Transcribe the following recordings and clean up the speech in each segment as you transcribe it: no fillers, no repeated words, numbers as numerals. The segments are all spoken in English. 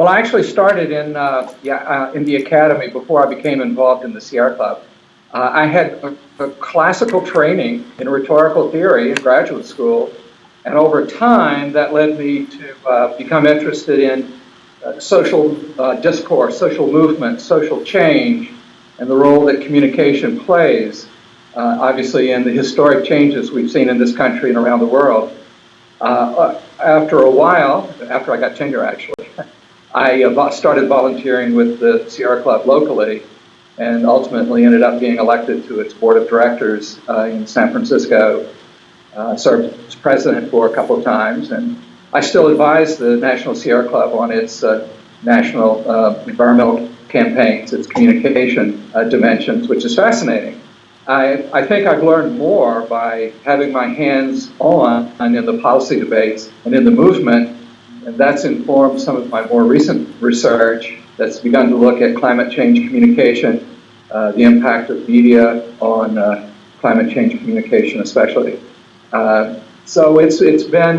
Well, I actually started in the academy before I became involved in the Sierra Club. I had a classical training in rhetorical theory in graduate school, and over time that led me to become interested in social discourse, social movement, social change, and the role that communication plays, obviously in the historic changes we've seen in this country and around the world. After a while, after I got tenure actually, I started volunteering with the Sierra Club locally and ultimately ended up being elected to its board of directors in San Francisco. Served as president for a couple of times, and I still advise the National Sierra Club on its national environmental campaigns, its communication dimensions, which is fascinating. I think I've learned more by having my hands on in the policy debates and in the movement, and that's informed some of my more recent research that's begun to look at climate change communication, the impact of media on climate change communication especially. So it's been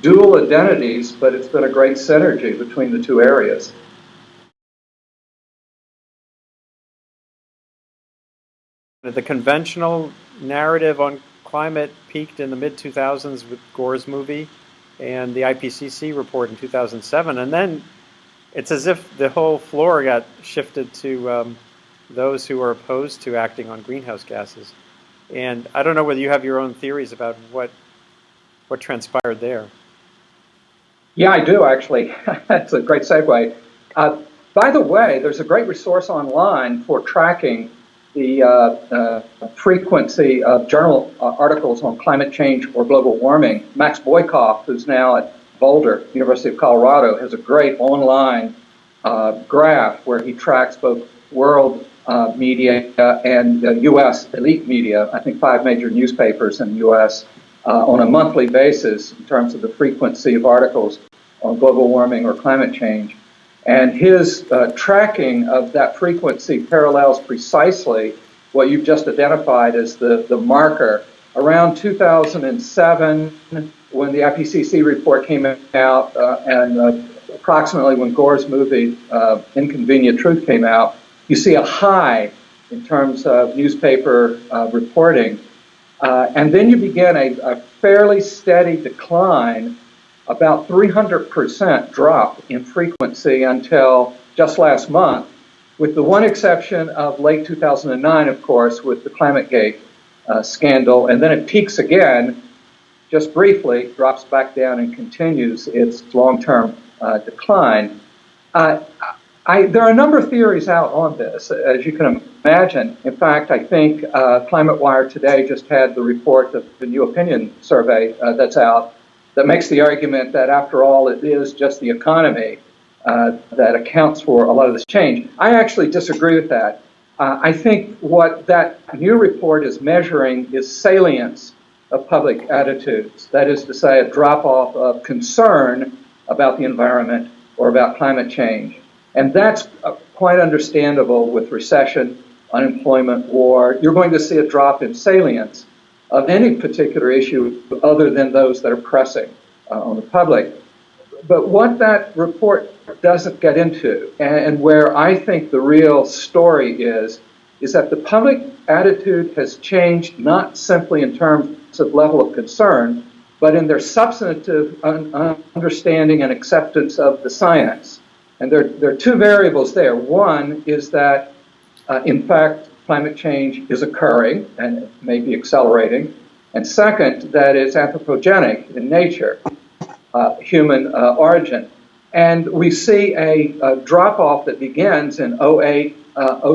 dual identities, but it's been a great synergy between the two areas. The conventional narrative on climate peaked in the mid-2000s with Gore's movie and the IPCC report in 2007, and then it's as if the whole floor got shifted to those who are opposed to acting on greenhouse gases. And I don't know whether you have your own theories about what transpired there. Yeah, I do actually. That's a great segue. By the way, there's a great resource online for tracking the frequency of journal articles on climate change or global warming. Max Boykoff, who's now at Boulder, University of Colorado, has a great online graph where he tracks both world media and U.S. elite media, I think 5 major newspapers in the U.S., on a monthly basis in terms of the frequency of articles on global warming or climate change. And his tracking of that frequency parallels precisely what you've just identified as the marker. Around 2007, when the IPCC report came out, and approximately when Gore's movie, Inconvenient Truth, came out, you see a high in terms of newspaper reporting. And then you begin a fairly steady decline, about 300% drop in frequency until just last month, with the one exception of late 2009, of course, with the ClimateGate scandal. And then it peaks again, just briefly, drops back down and continues its long-term decline. There are a number of theories out on this, as you can imagine. In fact, I think ClimateWire today just had the report of the New Opinion survey that's out that makes the argument that, after all, it is just the economy that accounts for a lot of this change. I actually disagree with that. I think what that new report is measuring is salience of public attitudes. That is to say, a drop-off of concern about the environment or about climate change. And that's quite understandable with recession, unemployment, war. You're going to see a drop in salience of any particular issue other than those that are pressing on the public. But what that report doesn't get into, and where I think the real story is that the public attitude has changed not simply in terms of level of concern, but in their substantive understanding and acceptance of the science. And there are 2 variables there. One is that, in fact, climate change is occurring and may be accelerating. And second, that it's anthropogenic in nature, human origin. And we see a drop-off that begins in 08,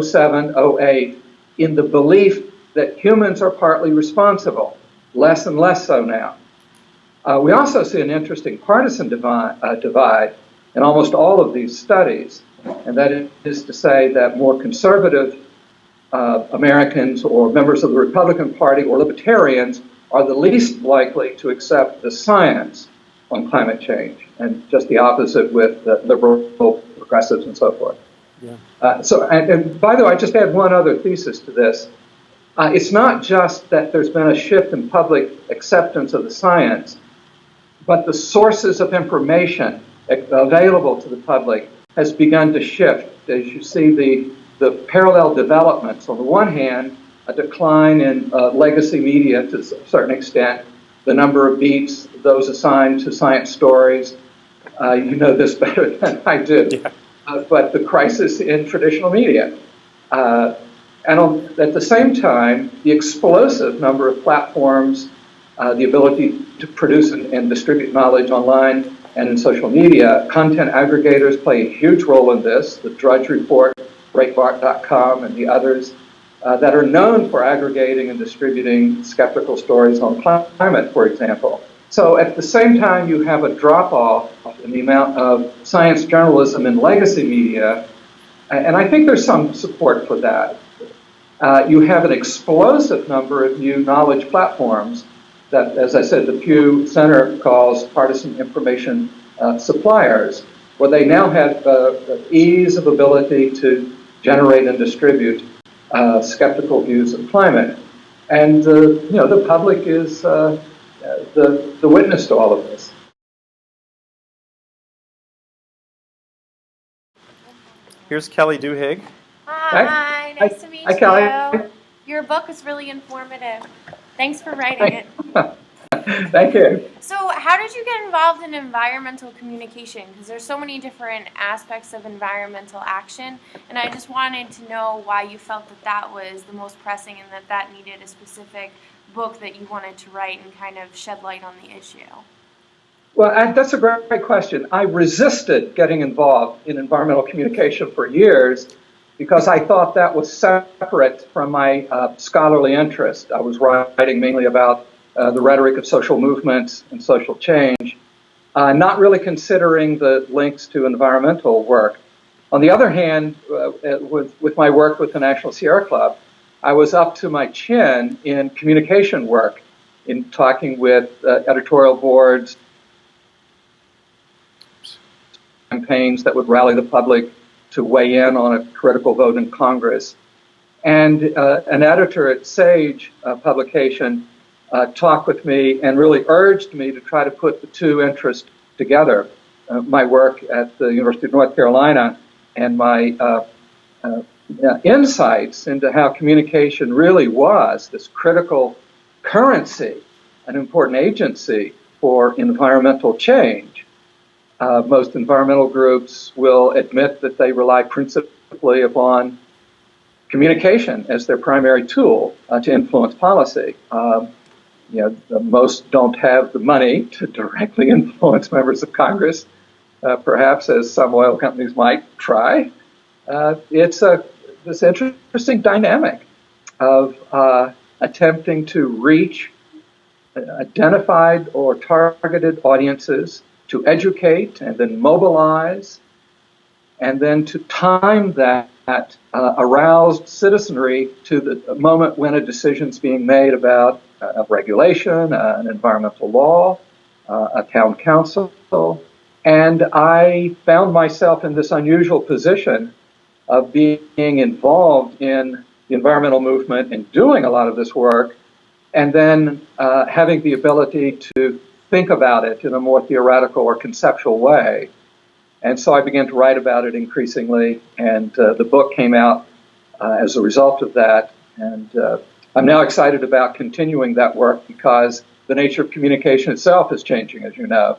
07, 08, in the belief that humans are partly responsible, less and less so now. We also see an interesting partisan divide in almost all of these studies, and that is to say that more conservative Americans or members of the Republican Party or libertarians are the least likely to accept the science on climate change, and just the opposite with liberal progressives and so forth. Yeah. And by the way, I just add one other thesis to this. It's not just that there's been a shift in public acceptance of the science, but the sources of information available to the public has begun to shift. As you see the parallel developments, on the one hand, a decline in legacy media to a certain extent, the number of beats, those assigned to science stories. You know this better than I do. Yeah. But the crisis in traditional media. At the same time, the explosive number of platforms, the ability to produce and distribute knowledge online and in social media. Content aggregators play a huge role in this. The Drudge Report, Breitbart.com, and the others that are known for aggregating and distributing skeptical stories on climate, for example. So at the same time, you have a drop-off in the amount of science journalism in legacy media, and I think there's some support for that. You have an explosive number of new knowledge platforms that, as I said, the Pew Center calls partisan information suppliers, where they now have ease of ability to generate and distribute skeptical views of climate. And the public is the witness to all of this. Here's Kelly Duhigg. Hi, nice to meet you. Kelly. Your book is really informative. Thanks for writing it. Thank you. So how did you get involved in environmental communication? Because there's so many different aspects of environmental action, and I just wanted to know why you felt that was the most pressing and that needed a specific book that you wanted to write and kind of shed light on the issue. Well, that's a great question. I resisted getting involved in environmental communication for years because I thought that was separate from my scholarly interest. I was writing mainly about the rhetoric of social movements and social change, not really considering the links to environmental work. On the other hand, with my work with the National Sierra Club, I was up to my chin in communication work, in talking with editorial boards, campaigns that would rally the public to weigh in on a critical vote in Congress. And an editor at Sage publication talked with me and really urged me to try to put the two interests together, my work at the University of North Carolina and my insights into how communication really was this critical currency, an important agency for environmental change. Most environmental groups will admit that they rely principally upon communication as their primary tool to influence policy. Most don't have the money to directly influence members of Congress, perhaps as some oil companies might try. It's this interesting dynamic of attempting to reach identified or targeted audiences, to educate and then mobilize, and then to time that aroused citizenry to the moment when a decision is being made about a regulation, an environmental law, a town council. And I found myself in this unusual position of being involved in the environmental movement and doing a lot of this work, and then having the ability to think about it in a more theoretical or conceptual way. And so I began to write about it increasingly, and the book came out as a result of that. And I'm now excited about continuing that work because the nature of communication itself is changing, as you know.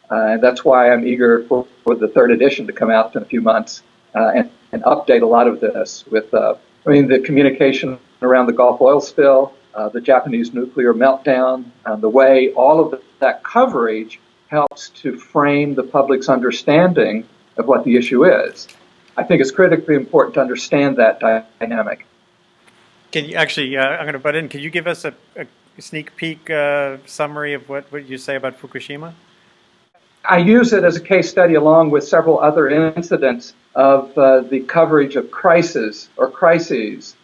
And that's why I'm eager for the third edition to come out in a few months and update a lot of this with, the communication around the Gulf oil spill, the Japanese nuclear meltdown, the way all of that coverage helps to frame the public's understanding of what the issue is. I think it's critically important to understand that dynamic. Can you actually, I'm going to butt in, can you give us a sneak peek summary of what you say about Fukushima? I use it as a case study along with several other incidents of the coverage of crises or crises.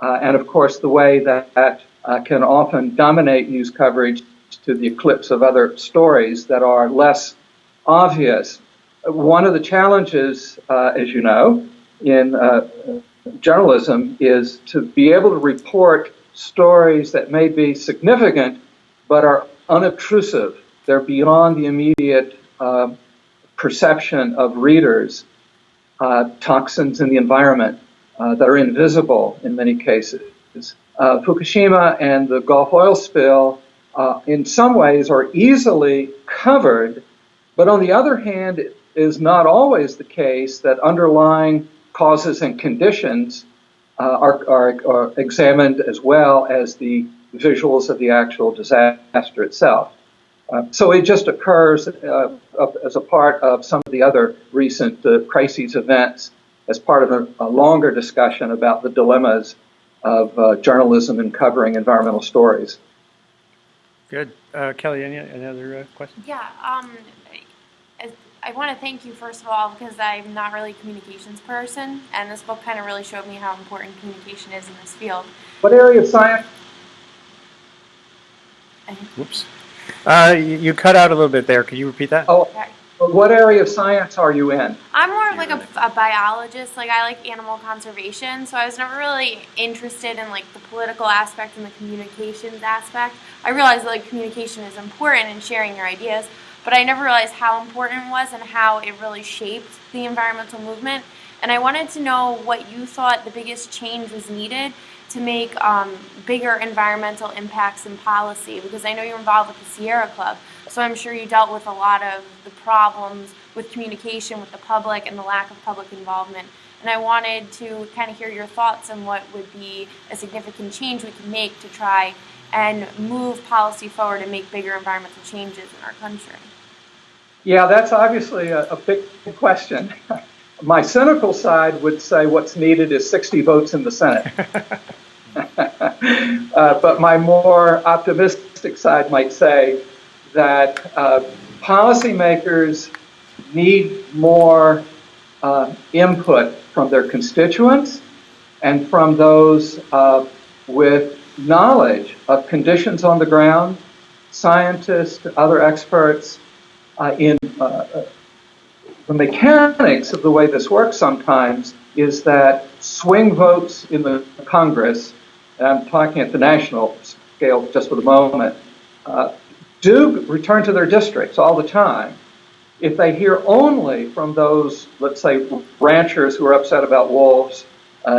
And of course, the way that can often dominate news coverage to the eclipse of other stories that are less obvious. One of the challenges, as you know, in journalism is to be able to report stories that may be significant but are unobtrusive. They're beyond the immediate perception of readers, toxins in the environment that are invisible in many cases. Fukushima and the Gulf oil spill, in some ways, are easily covered, but on the other hand, it is not always the case that underlying causes and conditions are examined as well as the visuals of the actual disaster itself. So it just occurs as a part of some of the other recent crises events, as part of a longer discussion about the dilemmas of journalism in covering environmental stories. Good. Kelly, any other questions? Yeah. I want to thank you, first of all, because I'm not really a communications person, and this book kind of really showed me how important communication is in this field. What area of science? Whoops. You cut out a little bit there. Could you repeat that? Oh, what area of science are you in? I'm more like a biologist. Like, I like animal conservation, so I was never really interested in like the political aspect and the communications aspect. I realized that like communication is important in sharing your ideas, but I never realized how important it was and how it really shaped the environmental movement. And I wanted to know what you thought the biggest change was needed to make bigger environmental impacts in policy, because I know you're involved with the Sierra Club, so I'm sure you dealt with a lot of the problems with communication with the public and the lack of public involvement. And I wanted to kind of hear your thoughts on what would be a significant change we could make to try and move policy forward and make bigger environmental changes in our country. Yeah, that's obviously a big question. My cynical side would say what's needed is 60 votes in the Senate. But my more optimistic side might say that policymakers need more input from their constituents and from those with knowledge of conditions on the ground, scientists, other experts in the mechanics of the way this works sometimes is that swing votes in the Congress, and I'm talking at the national scale just for the moment, do return to their districts all the time. If they hear only from those, let's say, ranchers who are upset about wolves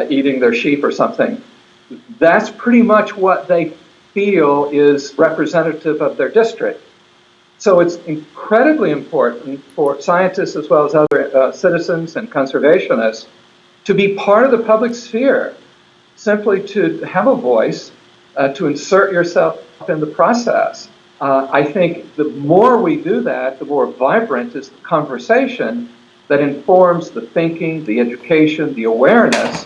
eating their sheep or something, that's pretty much what they feel is representative of their district. So it's incredibly important for scientists as well as other citizens and conservationists to be part of the public sphere, simply to have a voice, to insert yourself in the process. I think the more we do that, the more vibrant is the conversation that informs the thinking, the education, the awareness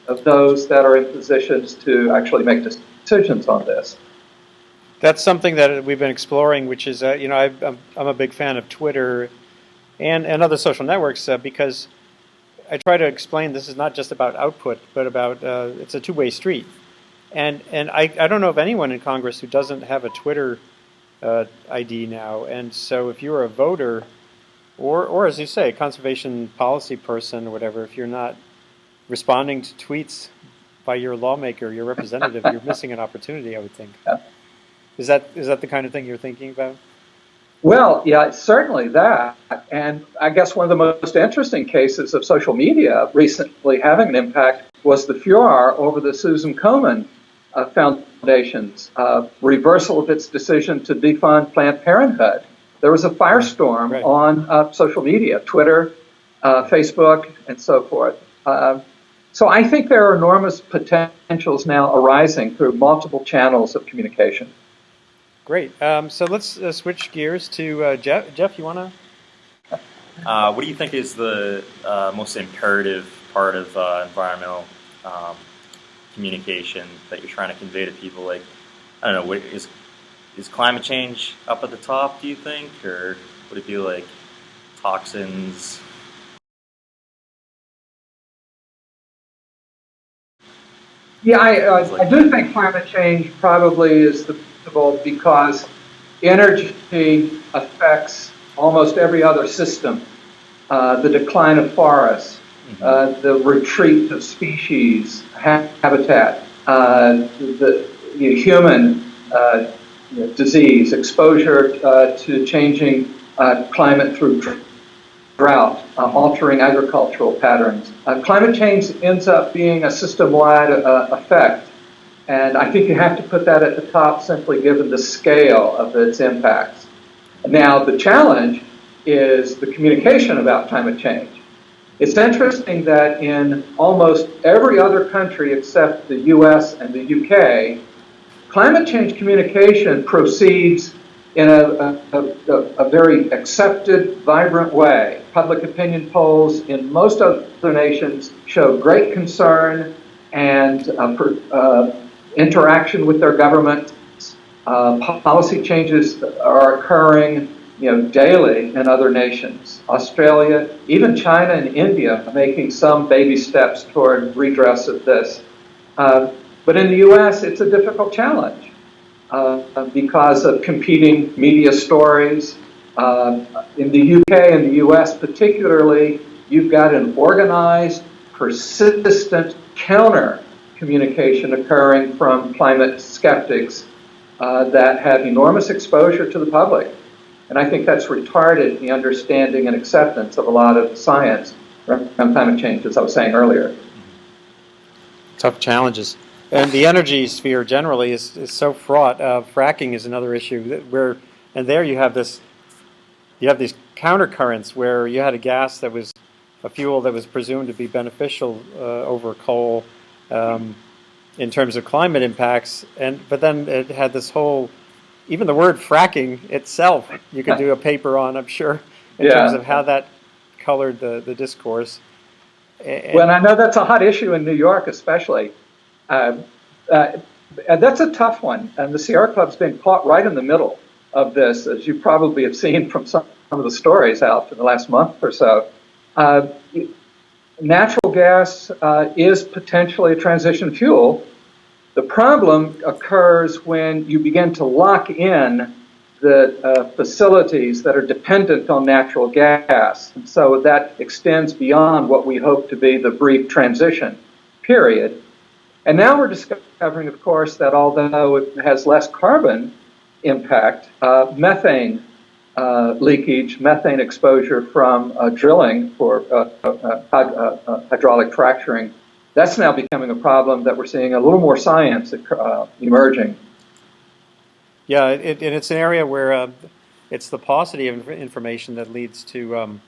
of those that are in positions to actually make decisions on this. That's something that we've been exploring, which is, I'm a big fan of Twitter and other social networks because I try to explain this is not just about output, but about it's a two-way street. And I don't know of anyone in Congress who doesn't have a Twitter ID now. And so if you're a voter or as you say, a conservation policy person or whatever, if you're not responding to tweets by your lawmaker, your representative, you're missing an opportunity, I would think. Yeah. Is that the kind of thing you're thinking about? Well, yeah, certainly that. And I guess one of the most interesting cases of social media recently having an impact was the furor over the Susan Komen Foundation's reversal of its decision to defund Planned Parenthood. There was a firestorm on social media, Twitter, Facebook, and so forth. So I think there are enormous potentials now arising through multiple channels of communication. Great. So let's switch gears to Jeff. Jeff, you want to? What do you think is the most imperative part of environmental communication that you're trying to convey to people? Like, I don't know, is climate change up at the top, do you think? Or would it be like toxins? Yeah, I do think climate change probably is the because energy affects almost every other system. The decline of forests, the retreat of species, habitat, the human disease, exposure to changing climate through drought, altering agricultural patterns. Climate change ends up being a system-wide effect, and I think you have to put that at the top simply given the scale of its impacts. Now, the challenge is the communication about climate change. It's interesting that in almost every other country except the US and the UK, climate change communication proceeds in a very accepted, vibrant way. Public opinion polls in most other nations show great concern and interaction with their government. Policy changes are occurring, daily in other nations. Australia, even China and India, making some baby steps toward redress of this. But in the U.S., it's a difficult challenge because of competing media stories. In the UK and the US particularly, you've got an organized, persistent counter communication occurring from climate skeptics that have enormous exposure to the public. And I think that's retarded the understanding and acceptance of a lot of science around climate change, as I was saying earlier. Tough challenges. And the energy sphere generally is so fraught. Fracking is another issue and there you have these countercurrents where you had a gas that was a fuel that was presumed to be beneficial over coal in terms of climate impacts, but then it had this whole, even the word fracking itself, you could do a paper on, I'm sure, in terms of how that colored the discourse. Well, I know that's a hot issue in New York, especially. And that's a tough one, and the Sierra Club's been caught right in the middle of this, as you probably have seen from some of the stories out in the last month or so. Natural gas is potentially a transition fuel. The problem occurs when you begin to lock in the facilities that are dependent on natural gas. And so that extends beyond what we hope to be the brief transition period. And now we're discovering, of course, that although it has less carbon impact, methane leakage, methane exposure from drilling for hydraulic fracturing, that's now becoming a problem that we're seeing a little more science emerging. Yeah, and it's an area where it's the paucity of information that leads to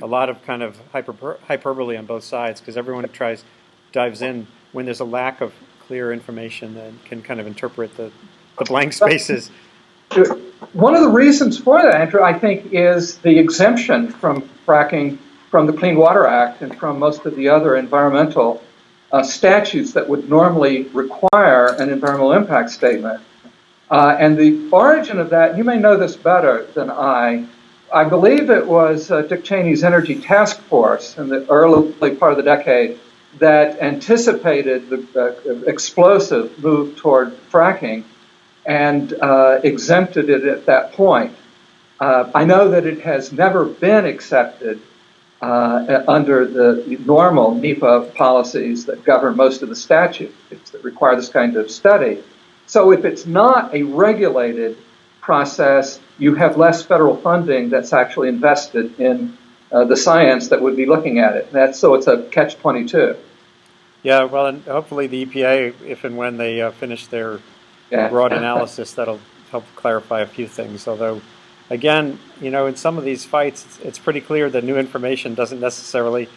a lot of kind of hyperbole on both sides, because everyone dives in when there's a lack of clear information and can kind of interpret the blank spaces. One of the reasons for that, Andrew, I think, is the exemption from fracking from the Clean Water Act and from most of the other environmental statutes that would normally require an environmental impact statement. And the origin of that, you may know this better than I believe it was Dick Cheney's Energy Task Force in the early part of the decade that anticipated the explosive move toward fracking and exempted it at that point. I know that it has never been accepted under the normal NEPA policies that govern most of the statutes that require this kind of study. So if it's not a regulated process, you have less federal funding that's actually invested in the science that would be looking at it. So it's a catch-22. Yeah, well, and hopefully the EPA, if and when they finish their broad analysis, that'll help clarify a few things. Although, again, in some of these fights, it's pretty clear that new information doesn't necessarily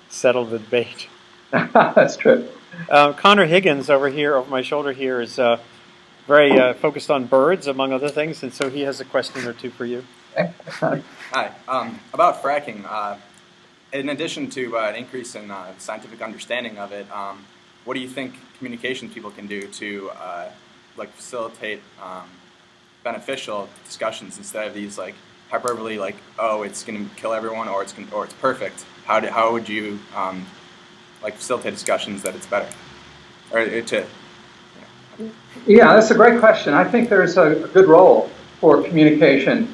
settle the debate. That's true. Connor Higgins over here, over my shoulder here, is very focused on birds, among other things, and so he has a question or two for you. Hi. About fracking, in addition to an increase in scientific understanding of it, what do you think communication people can do to facilitate beneficial discussions instead of these hyperbole, oh, it's going to kill everyone, or it's perfect? How would you facilitate discussions that it's better, or to? Yeah, that's a great question. I think there's a good role for communication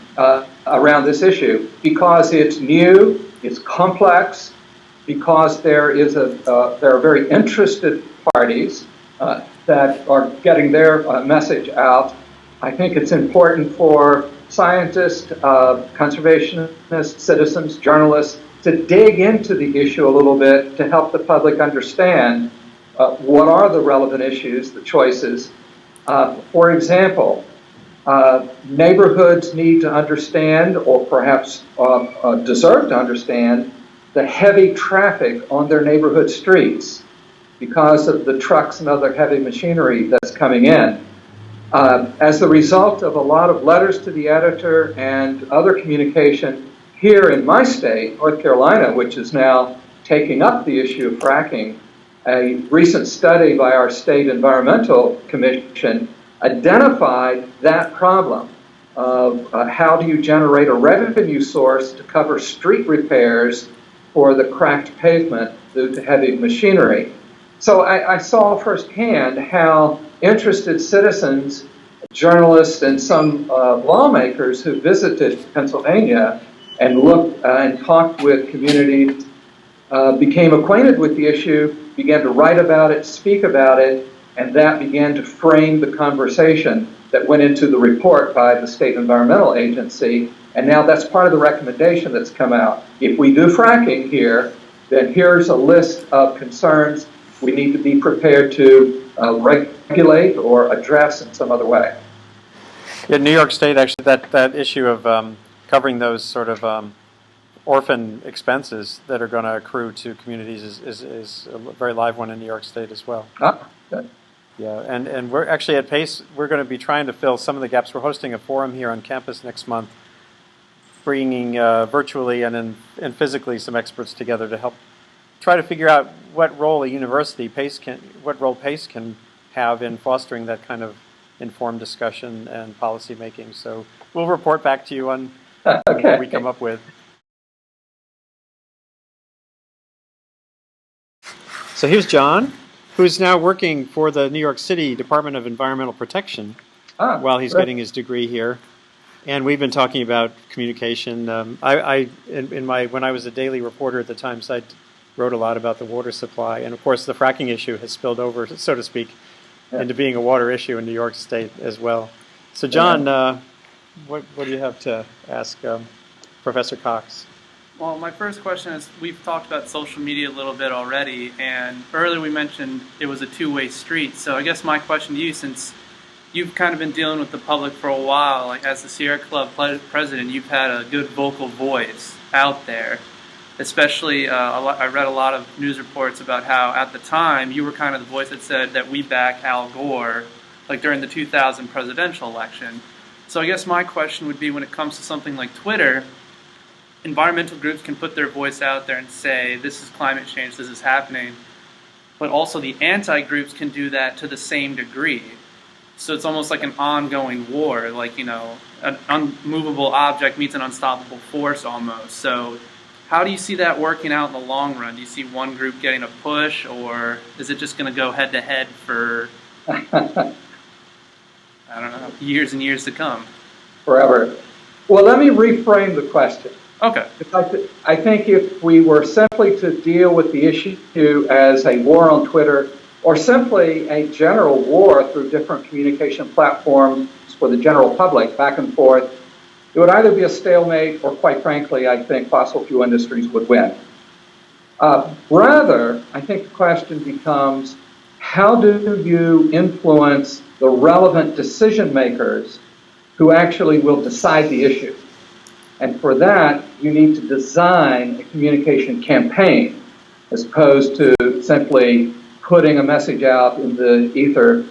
around this issue because it's new, it's complex, because there are very interested parties that are getting their message out. I think it's important for scientists, conservationists, citizens, journalists to dig into the issue a little bit to help the public understand what are the relevant issues, the choices. For example, neighborhoods need to understand, or perhaps deserve to understand, the heavy traffic on their neighborhood streets because of the trucks and other heavy machinery that's coming in. As the result of a lot of letters to the editor and other communication here in my state, North Carolina, which is now taking up the issue of fracking, a recent study by our state environmental commission identified that problem of how do you generate a revenue source to cover street repairs for the cracked pavement due to heavy machinery. So I saw firsthand how interested citizens, journalists, and some lawmakers who visited Pennsylvania and looked and talked with communities became acquainted with the issue, began to write about it, speak about it, and that began to frame the conversation that went into the report by the State Environmental Agency. And now that's part of the recommendation that's come out. If we do fracking here, then here's a list of concerns we need to be prepared to regulate or address in some other way. In New York State, actually, that issue of covering those sort of orphan expenses that are going to accrue to communities is a very live one in New York State as well. Ah, good. Yeah, and we're actually at PACE, we're going to be trying to fill some of the gaps. We're hosting a forum here on campus next month, bringing virtually and physically some experts together to help try to figure out what role a university, PACE can have in fostering that kind of informed discussion and policy making. So we'll report back to you on what we come up with. So here's John, who's now working for the New York City Department of Environmental Protection while he's getting his degree here. And we've been talking about communication. When I was a daily reporter at the Times, I wrote a lot about the water supply. And of course, the fracking issue has spilled over, so to speak, into being a water issue in New York State as well. So John, what do you have to ask Professor Cox? Well, my first question is, we've talked about social media a little bit already, and earlier we mentioned it was a two-way street. So I guess my question to you, since you've kind of been dealing with the public for a while, like as the Sierra Club president, you've had a good vocal voice out there. Especially, I read a lot of news reports about how at the time you were kind of the voice that said that we back Al Gore, like during the 2000 presidential election. So I guess my question would be, when it comes to something like Twitter, environmental groups can put their voice out there and say, this is climate change, this is happening. But also the anti-groups can do that to the same degree. So it's almost like an ongoing war, like, an unmovable object meets an unstoppable force almost. So how do you see that working out in the long run? Do you see one group getting a push, or is it just going to go head-to-head for, I don't know, years and years to come? Forever. Well, let me reframe the question. Okay. I think if we were simply to deal with the issue as a war on Twitter, or simply a general war through different communication platforms for the general public, back and forth, it would either be a stalemate or, quite frankly, I think fossil fuel industries would win. Rather, I think the question becomes, how do you influence the relevant decision makers who actually will decide the issue? And for that, you need to design a communication campaign as opposed to simply putting a message out in the ether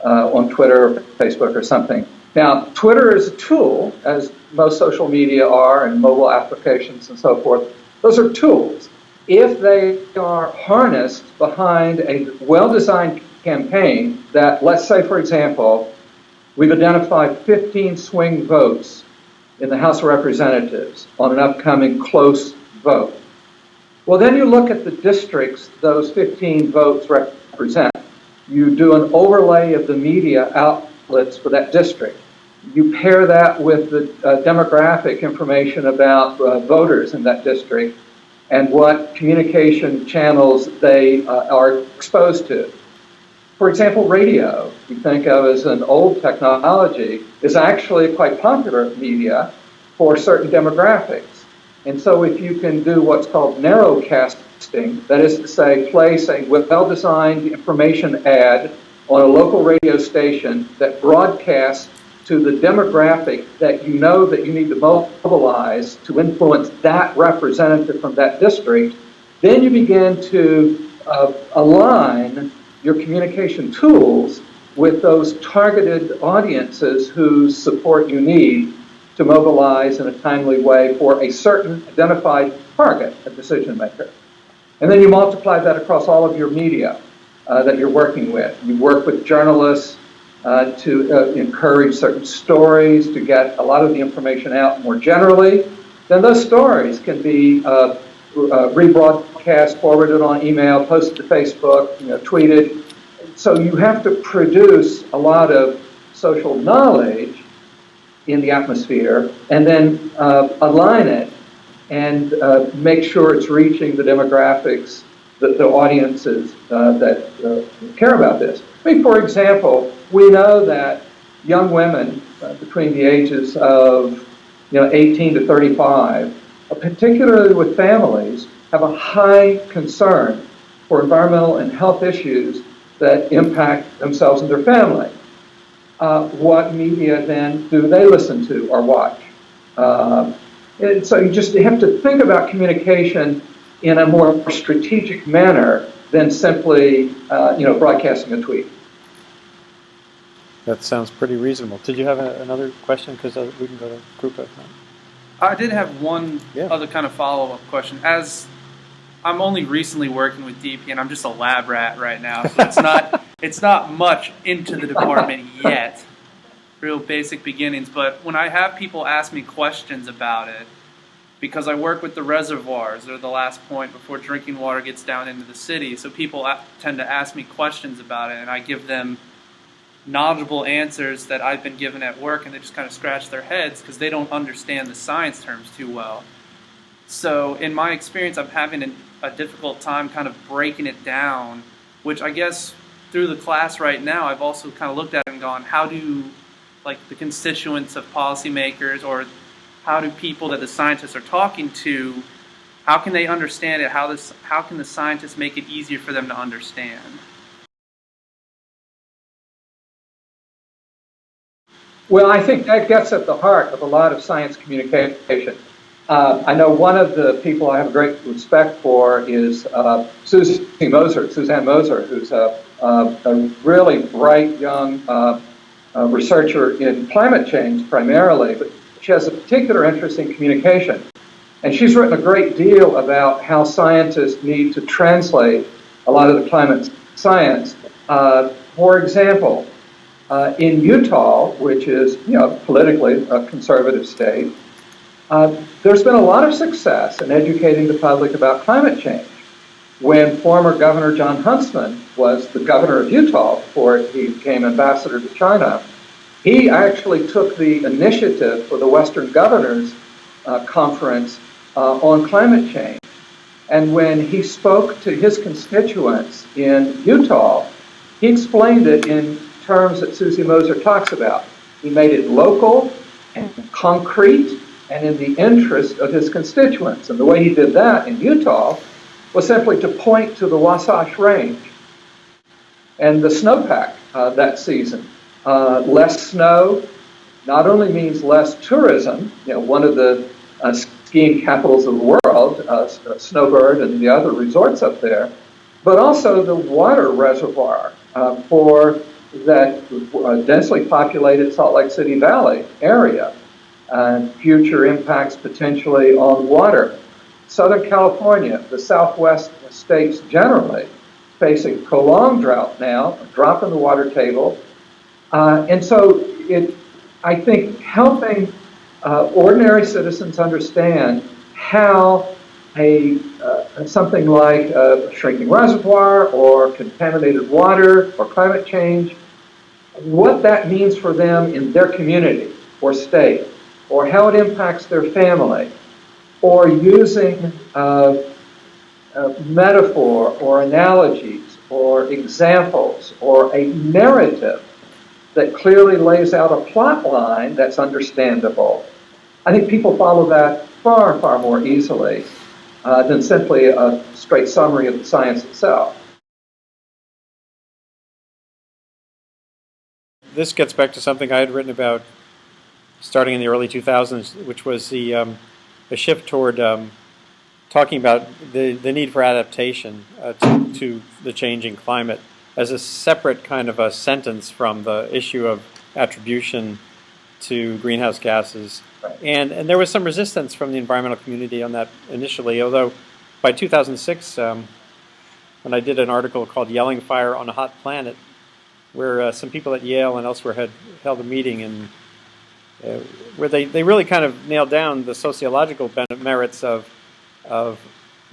on Twitter or Facebook or something. Now, Twitter is a tool, as most social media are, and mobile applications and so forth. Those are tools. If they are harnessed behind a well-designed campaign that, let's say, for example, we've identified 15 swing votes in the House of Representatives on an upcoming close vote. Well, then you look at the districts those 15 votes represent. You do an overlay of the media outlets for that district. You pair that with the demographic information about voters in that district and what communication channels they are exposed to. For example, radio, you think of as an old technology, is actually quite popular media for certain demographics. And so if you can do what's called narrowcasting, that is to say, place a well-designed information ad on a local radio station that broadcasts to the demographic that you know that you need to mobilize to influence that representative from that district, then you begin to align your communication tools with those targeted audiences whose support you need to mobilize in a timely way for a certain identified target, a decision maker. And then you multiply that across all of your media that you're working with. You work with journalists to encourage certain stories, to get a lot of the information out more generally. Then those stories can be rebroadcast, forwarded on email, posted to Facebook, tweeted. So you have to produce a lot of social knowledge in the atmosphere and then align it and make sure it's reaching the demographics, the audiences that care about this. I mean, for example, we know that young women between the ages of 18 to 35, particularly with families, have a high concern for environmental and health issues that impact themselves and their family. What media then do they listen to or watch? And so you have to think about communication in a more strategic manner than simply broadcasting a tweet. That sounds pretty reasonable. Did you have another question? Because we can go to group of them. I did have one other kind of follow-up question. As I'm only recently working with DP, and I'm just a lab rat right now, so it's not much into the department yet. Real basic beginnings. But when I have people ask me questions about it, because I work with the reservoirs, they're the last point before drinking water gets down into the city, so people tend to ask me questions about it, and I give them knowledgeable answers that I've been given at work, and they just kind of scratch their heads because they don't understand the science terms too well. So in my experience, I'm having a difficult time kind of breaking it down, which I guess through the class right now, I've also kind of looked at it and gone, how do the constituents of policymakers, or how do people that the scientists are talking to, how can they understand it? How can the scientists make it easier for them to understand? Well, I think that gets at the heart of a lot of science communication. I know one of the people I have a great respect for is Suzanne Moser, who's a really bright young researcher in climate change primarily, but she has a particular interest in communication. And she's written a great deal about how scientists need to translate a lot of the climate science. For example, in Utah, which is politically a conservative state, there's been a lot of success in educating the public about climate change. When former Governor John Huntsman was the governor of Utah before he became ambassador to China, he actually took the initiative for the Western Governors Conference on climate change. And when he spoke to his constituents in Utah, he explained it in terms that Susie Moser talks about. He made it local and concrete and in the interest of his constituents. And the way he did that in Utah was simply to point to the Wasatch Range and the snowpack that season. Less snow not only means less tourism, one of the skiing capitals of the world, Snowbird and the other resorts up there, but also the water reservoir for that densely populated Salt Lake City Valley area, and future impacts potentially on water. Southern California, the Southwest states generally, facing prolonged drought now, a drop in the water table. And so I think helping ordinary citizens understand how something like a shrinking reservoir or contaminated water or climate change, what that means for them in their community or state, or how it impacts their family, or using metaphor or analogies or examples or a narrative that clearly lays out a plot line that's understandable, I think people follow that far, far more easily than simply a straight summary of the science itself. This gets back to something I had written about starting in the early 2000s, which was the shift toward talking about the need for adaptation to the changing climate as a separate kind of a sentence from the issue of attribution to greenhouse gases. Right. And there was some resistance from the environmental community on that initially, although by 2006, when I did an article called Yelling Fire on a Hot Planet, where some people at Yale and elsewhere had held a meeting and where they really kind of nailed down the sociological merits of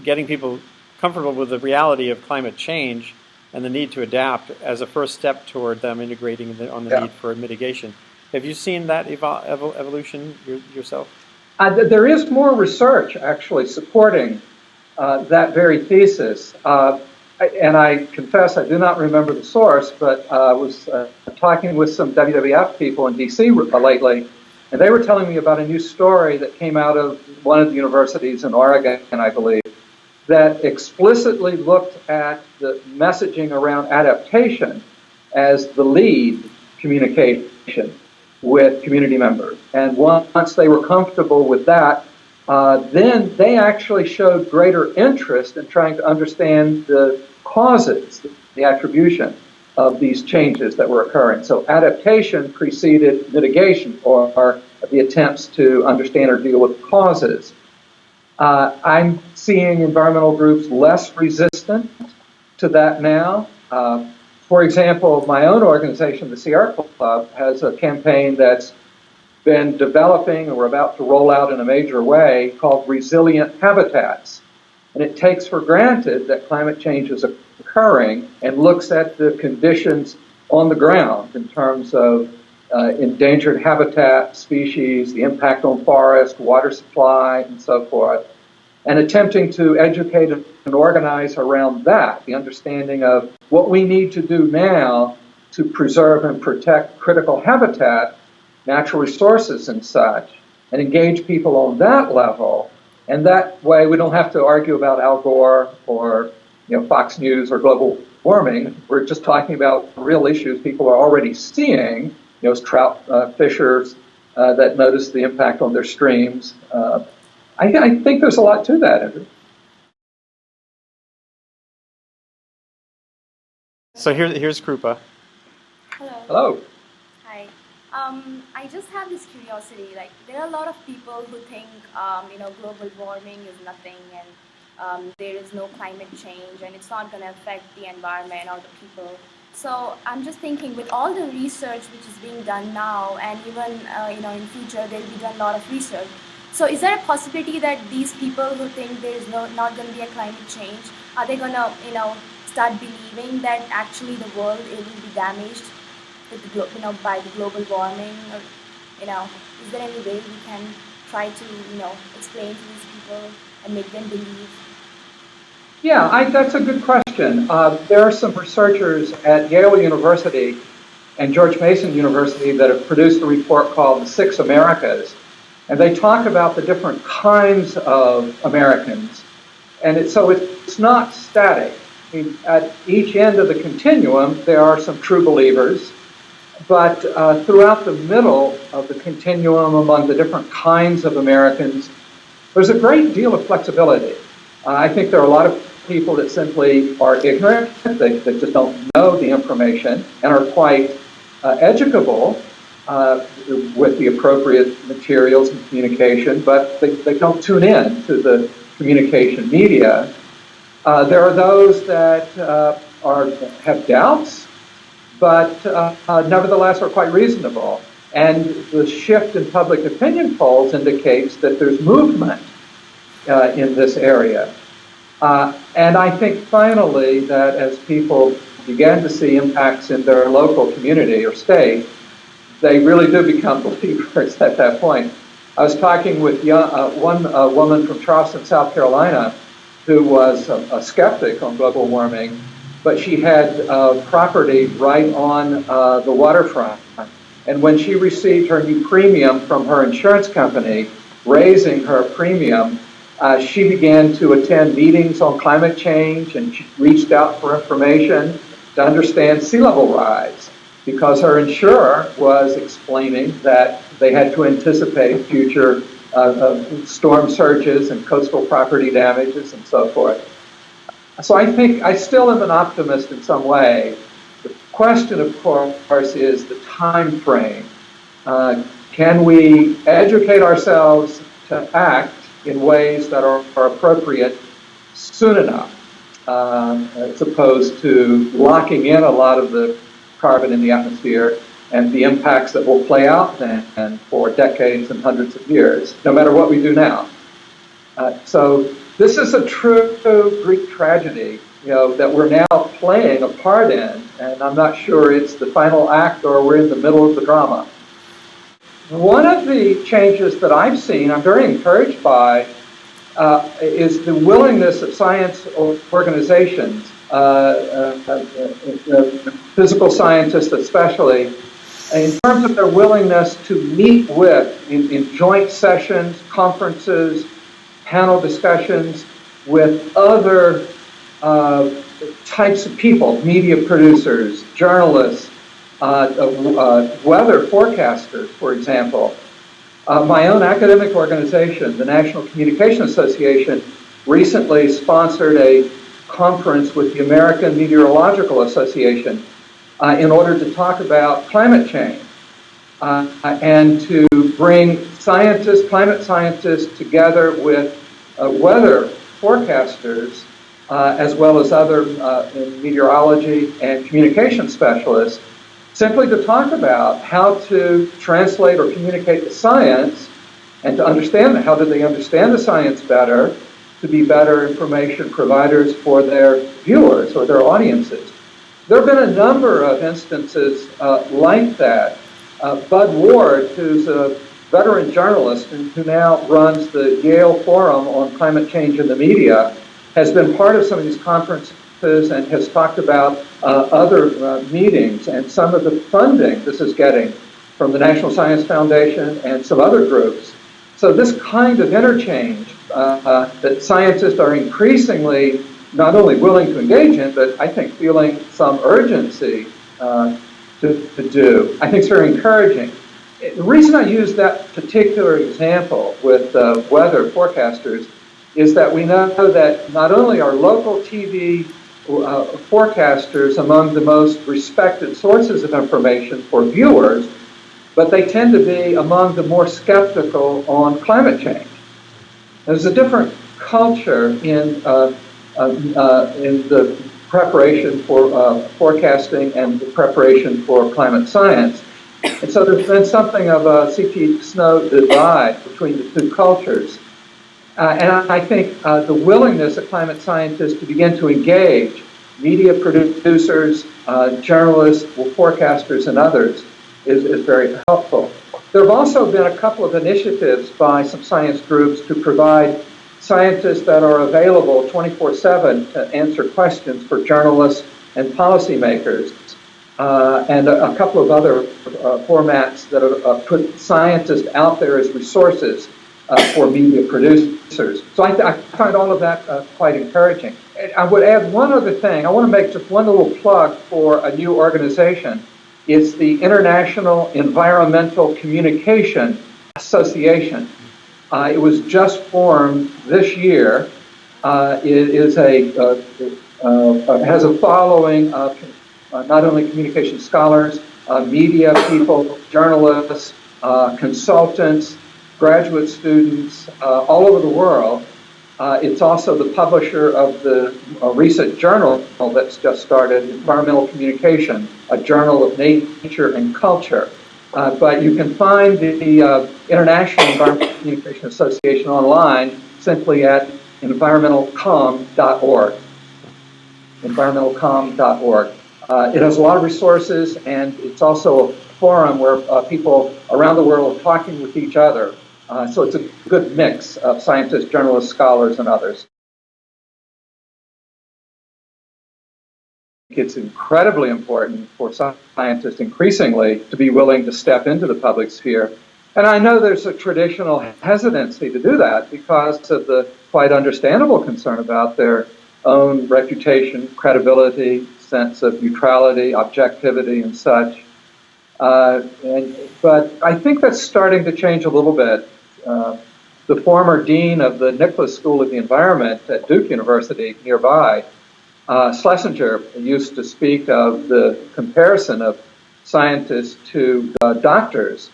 getting people comfortable with the reality of climate change and the need to adapt as a first step toward them integrating on the need for mitigation. Have you seen that evolution yourself? There is more research actually supporting that very thesis. And I confess I do not remember the source, but I was talking with some WWF people in DC lately, and they were telling me about a new story that came out of one of the universities in Oregon, I believe, that explicitly looked at the messaging around adaptation as the lead communication with community members. And once they were comfortable with that, then they actually showed greater interest in trying to understand the causes, the attribution of these changes that were occurring. So adaptation preceded mitigation, or the attempts to understand or deal with causes. I'm seeing environmental groups less resistant to that now. For example, my own organization, the Sierra Club, has a campaign that's been developing and we're about to roll out in a major way called Resilient Habitats. And it takes for granted that climate change is occurring and looks at the conditions on the ground in terms of endangered habitat species, the impact on forest, water supply, and so forth, and attempting to educate and organize around that, the understanding of what we need to do now to preserve and protect critical habitat, natural resources and such, and engage people on that level. And that way we don't have to argue about Al Gore or Fox News or global warming. We're just talking about real issues people are already seeing, trout fishers that notice the impact on their streams. I think there's a lot to that, Andrew. So here's Krupa. Hello. Hello. Hi. I just have this curiosity. Like, there are a lot of people who think, global warming is nothing, and there is no climate change, and it's not going to affect the environment or the people. So I'm just thinking, with all the research which is being done now, and even in future there will be done a lot of research. So is there a possibility that these people who think there is not going to be a climate change, are they going to start believing that actually the world will be damaged with the by the global warming? Or is there any way we can try to explain to these people and make them believe? Yeah, that's a good question. There are some researchers at Yale University and George Mason University that have produced a report called The Six Americas. And they talk about the different kinds of Americans. And so it's not static. I mean, at each end of the continuum, there are some true believers. But throughout the middle of the continuum among the different kinds of Americans, there's a great deal of flexibility. I think there are a lot of people that simply are ignorant, they just don't know the information, and are quite educable with the appropriate materials and communication, but they don't tune in to the communication media. There are those that have doubts, but nevertheless are quite reasonable. And the shift in public opinion polls indicates that there's movement in this area. And I think finally that as people begin to see impacts in their local community or state, they really do become believers at that point. I was talking with one woman from Charleston, South Carolina, who was a skeptic on global warming, but she had property right on the waterfront. And when she received her new premium from her insurance company, raising her premium, she began to attend meetings on climate change, and she reached out for information to understand sea level rise, because her insurer was explaining that they had to anticipate future storm surges and coastal property damages and so forth. So I think I still am an optimist in some way. The question, of course, is the time frame. Can we educate ourselves to act in ways that are appropriate soon enough, as opposed to locking in a lot of the carbon in the atmosphere and the impacts that will play out then and for decades and hundreds of years, no matter what we do now. So this is a true Greek tragedy, that we're now playing a part in, and I'm not sure it's the final act or we're in the middle of the drama. One of the changes that I've seen, I'm very encouraged by, is the willingness of science organizations, physical scientists especially, in terms of their willingness to meet with, in joint sessions, conferences, panel discussions with other types of people, media producers, journalists, weather forecasters, for example. My own academic organization, the National Communication Association, recently sponsored a conference with the American Meteorological Association in order to talk about climate change and to bring scientists, climate scientists, together with weather forecasters, as well as other in meteorology and communication specialists, simply to talk about how to translate or communicate the science and to understand how do they understand the science better, to be better information providers for their viewers or their audiences. There have been a number of instances like that. Bud Ward, who's a veteran journalist who now runs the Yale Forum on Climate Change in the Media, has been part of some of these conferences and has talked about other meetings and some of the funding this is getting from the National Science Foundation and some other groups. So this kind of interchange that scientists are increasingly not only willing to engage in, but I think feeling some urgency to do, I think is very encouraging. The reason I use that particular example with weather forecasters is that we know that not only are local TV forecasters among the most respected sources of information for viewers, but they tend to be among the more skeptical on climate change. There's a different culture in the preparation for forecasting and the preparation for climate science. And so there's been something of a C.T. Snow divide between the two cultures. And I think the willingness of climate scientists to begin to engage media producers, journalists, forecasters, and others is very helpful. There have also been a couple of initiatives by some science groups to provide scientists that are available 24/7 to answer questions for journalists and policymakers, and a couple of other formats that have put scientists out there as resources for media producers. So I find all of that quite encouraging. I would add one other thing. I want to make just one little plug for a new organization. It's the International Environmental Communication Association. It was just formed this year. It is has a following of not only communication scholars, media people, journalists, consultants, graduate students all over the world. It's also the publisher of the recent journal that's just started, Environmental Communication, a journal of nature and culture. But you can find the International Environmental Communication Association online simply at environmentalcom.org. Environmentalcom.org. It has a lot of resources, and it's also a forum where people around the world are talking with each other. So it's a good mix of scientists, journalists, scholars, and others. it's incredibly important for scientists increasingly to be willing to step into the public sphere. And I know there's a traditional hesitancy to do that because of the quite understandable concern about their own reputation, credibility, sense of neutrality, objectivity, and such. But I think that's starting to change a little bit. The former dean of the Nicholas School of the Environment at Duke University nearby, Schlesinger, used to speak of the comparison of scientists to doctors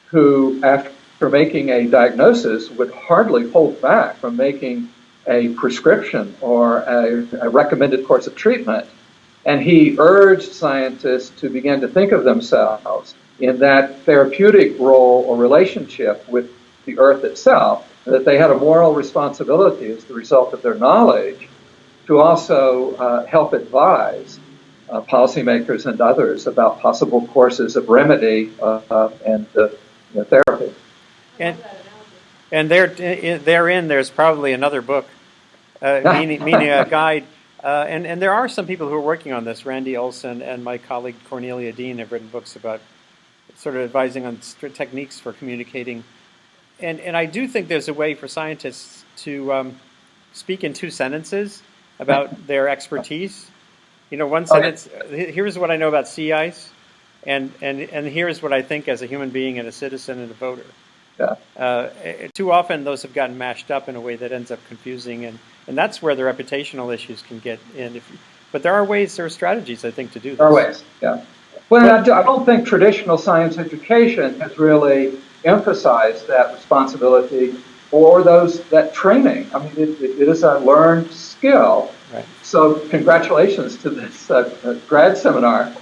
who, after making a diagnosis, would hardly hold back from making a prescription or a recommended course of treatment. And he urged scientists to begin to think of themselves in that therapeutic role or relationship with the earth itself, and that they had a moral responsibility as the result of their knowledge to also help advise policymakers and others about possible courses of remedy and therapy. And therein, there's probably another book, meaning a guide. And there are some people who are working on this. Randy Olson and my colleague Cornelia Dean have written books about sort of advising on techniques for communicating. And I do think there's a way for scientists to speak in two sentences about their expertise. You know, one sentence, here's what I know about sea ice, and here's what I think as a human being and a citizen and a voter. Yeah. Too often those have gotten mashed up in a way that ends up confusing, and that's where the reputational issues can get in. But there are strategies, I think, to do this. There are ways, yeah. Well, I don't think traditional science education has really emphasized that responsibility or that training. I mean, it is a learned skill. Right. So congratulations to this grad seminar.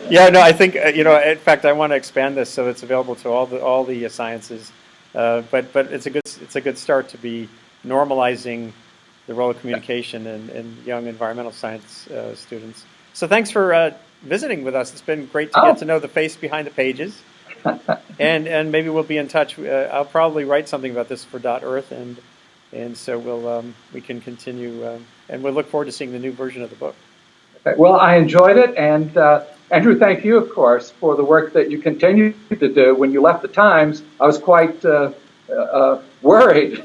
Yeah, no, I think in fact, I want to expand this so it's available to all the sciences. But it's a good start to be normalizing the role of communication in young environmental science students. So thanks for visiting with us. It's been great to get to know the face behind the pages, and maybe we'll be in touch. I'll probably write something about this for .earth, and so we can continue, and we'll look forward to seeing the new version of the book. Okay. Well, I enjoyed it, and Andrew, thank you, of course, for the work that you continue to do. When you left the Times, I was quite worried,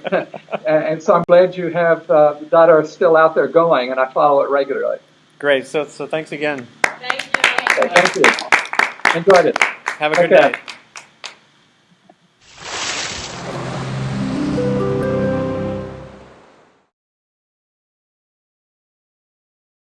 and so I'm glad you have .earth still out there going, and I follow it regularly. Great. So thanks again. Thank you. Okay, thank you. Enjoyed it. Have a good day.